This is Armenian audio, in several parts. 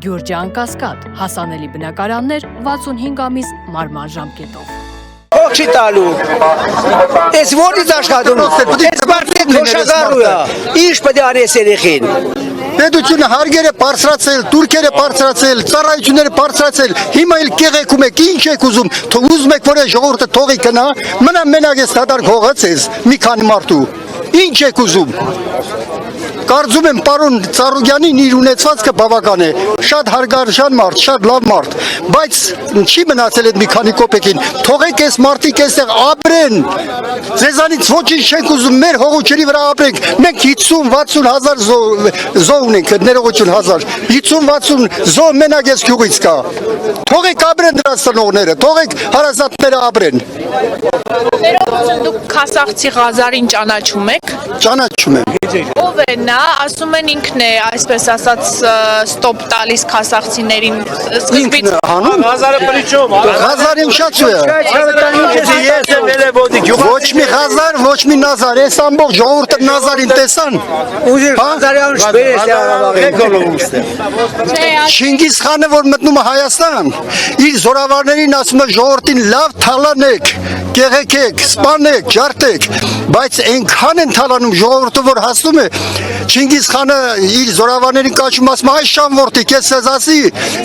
Գյուրջան Կասկադ, հասանելի բնակարաններ 65 ամիս մարման ժամկետով։ Չի տալու։ Ես որից աշխատում, ես մարդիկ նոշագարու է, ինչ պետք է անես երեխին։ Պետությունը հարգերը բարձրացել, турքերը բարձրացել, ծառայությունները բարձրացել, հիմա էլ կեղեքում եք, ինչ եք ուզում, ուզում եք, որ ժողովուրդը թողի գնա, մնա մենակ ես դատարկ հողացես, մի քանի մարդու, ինչ եք ուզում։ Կարծում եմ պարոն Ծառուկյանին իր ունեցվածքը բավական է, շատ հարգարժան մարդ, շատ լավ մարդ, բայց չի մնացել այդ մի քանի կոպեկին, թողեք այս մարդիկ այստեղ ապրեն, ձեզանից ոչինչ չենք ուզում, մեր հողուչերի վրա ապրենք, մենք 50-60 հազար զոհ ունենք, ներողություն հազար, 50-60 զոհ մենակ այս գյուղից կա, թողեք ապրեն դրանց ծնողները, թողեք հարազատները ապրեն։ Ներողություն, դուք Քասախցի Ղազարին ճանաչում եք։ Ճանաչում եմ։ Ով է նա, ասում են ինքն է, այսպես ասած, ստոպ տալիս քասախցիներին սկզբից։ Ղազարը պրիչում։ Ղազարը շատ է։ Ոչ մի Ղազար, ոչ մի Նազար, այս ամբողջ ժողովուրդը Նազարին տեսան։ Չինգիզ խանը, որ մտնում է Հայաստան, իր զորավարներին ասում է ժողովրդին լավ թալանեք, կեղեքեք, սպանեք, ջարդեք, բայց այնքան են թալանում ժողովուրդը, որ հասնում է Չինգիզ խանը իր զորավարներին կաչում ասում այս շամորդիկ, ես ես ասի,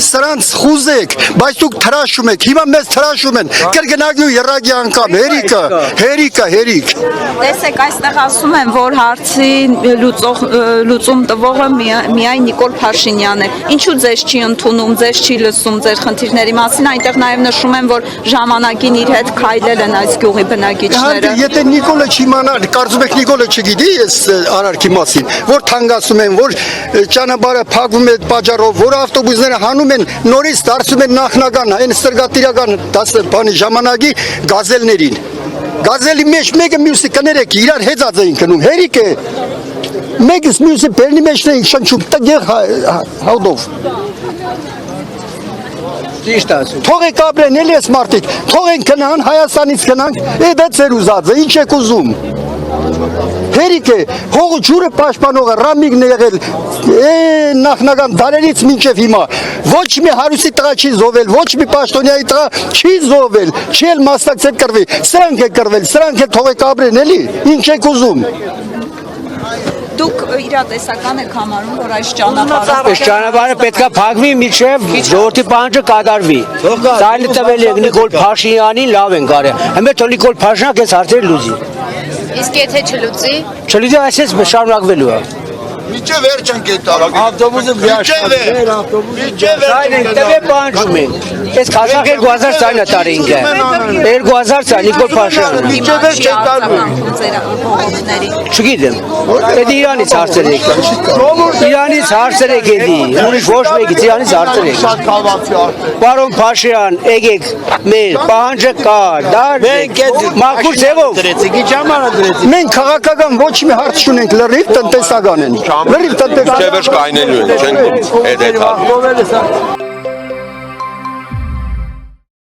սրանց խուզեք, բայց դուք թրաշում եք, հիմա մեզ թրաշում են, կրգնագյու երագի անգամ, հերիք։ Տեսեք, այստեղ ասում են, որ հարցի լուծում տվողը միայն Նիկոլ Փաշինյանն է, ինչու ձեզ չի ընդունում, ձեզ չի լսում ձեր խնդիրների մասին, այնտեղ նաև նշում են, որ ժամանակին իր հետ քայլել են այս գյուղի բնակիչները։ Եթե Նիկոլը չիմանար, կարծում եք Նիկոլը չգիտի այս արարքի մասին, որ թանգացում են, որ ճանապարհը փակվում է պատճառով, որ ավտոբուսները հանում են, նորից դարձում են նախնական, այն ստրգատիրական բանի ժամանակի գազելներին։ Գազելի մեջ մեկը մյուսի կներեք, իրար հեծած էին կնում, հերիք է։ Մեկս մյուսի բերնի մեջն էին շնչում, տգեղ հաուդով։ Թողեք ապրեն, էլ ես մարդիկ, թողենք գնան, Հայաստանից գնանք, դա ծեր ուզածը, ինչ եք ուզում։ Հերիք է, հողը ջուրը պաշտպանողը, Ռամիգն է եղել, նախնական դարերից մինչև հիմա, ոչ մի հարուսի տղա չի զովել, ոչ մի պաշտոնյայի տղա չի զովել, չի էլ մասնակցել կռվի, սրանք է կռվել, սրանք է թողեք ապրեն, էլի, ինչ եք ուզում։ Դուք իրատեսական եք համարում, որ այս ճանապարհը Այս ճանապարհը պետքա փակվի միջև ժողովրդի պահանջը կատարվի։ Ցայլը տվել է Նիկոլ Փաշինյանին, լավ են կարել։ Հիմա թող Նիկոլ Փաշինյանը այս հարցերը լուծի։ Իսկ եթե չլուծի։ Չլուծի, այսպես շարունակվելու է։ Միջև վերջ ենք այդ տարակի։ Ավտոբուսը միջև վերջ։ Տվե պահանջում են։ Այս Քասախը 2000 ցայնը տարի ինքը։ 2000 ցայն Նիկոլ Փաշինյանը։ Միջև վերջ ենք տալու։ Չգիտեմ։ Դա Իրանից հարցեր եք։ Իրանից հարցեր եք էլի։ Ուրիշ ոչ մեկից Իրանից հարցեր եք։ Շատ կալվածի արդեն։ Պարոն Փաշինյան, եկեք մեր պահանջը կա, մենք մաքուր ձևով դրեցիք, ի ժամանակ դրեցիք։ Մենք քաղաքական ոչ մի հարց չունենք, լրիվ տնտեսական են։ Լրիվ տնտեսական։ Չեվերջ կայնելու են, չենք հետ։